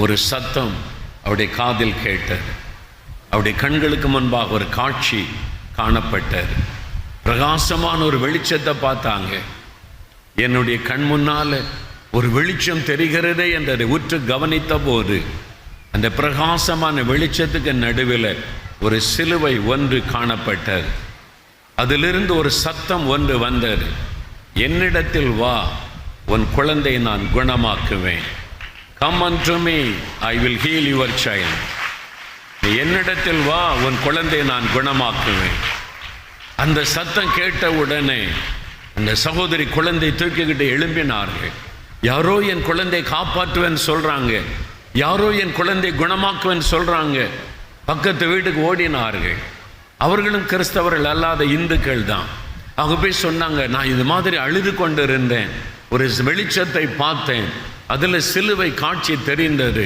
ஒரு சத்தம் அவருடைய காதில் கேட்டது. அவருடைய கண்களுக்கு முன்பாக ஒரு காட்சி காணப்பட்டது. பிரகாசமான ஒரு வெளிச்சத்தை பார்த்தாங்க. என்னுடைய கண் முன்னால ஒரு வெளிச்சம் தெரிகிறதே என்றதை உற்று கவனித்த போது அந்த பிரகாசமான வெளிச்சத்துக்கு நடுவில் ஒரு சிலுவை ஒன்று காணப்பட்டது. அதிலிருந்து ஒரு சத்தம் ஒன்று வந்தது. என்னிடத்தில் வா, உன் குழந்தை நான் குணமாக்குவேன். Come unto me, I will heal your child. நீ என்னிடத்தில் வா, உன் குழந்தை நான் குணமாக்குவேன். அந்த சத்தம் கேட்ட உடனே அந்த சகோதரி குழந்தை தூக்கிக்கிட்டு எழும்பினார்கள். யாரோ என் குழந்தை காப்பாற்றுவேன்னு சொல்றாங்க, யாரோ என் குழந்தை குணமாக்குவேன்னு சொல்றாங்க. பக்கத்து வீட்டுக்கு ஓடினார்கள். அவர்களும் கிறிஸ்தவர்கள் அல்லாத இந்துக்கள் தான். அவங்க போய் சொன்னாங்க, நான் இது மாதிரி அழுது கொண்டு இருந்தேன், ஒரு வெளிச்சத்தை பார்த்தேன், அதில் சிலுவை காட்சி தெரிந்தது,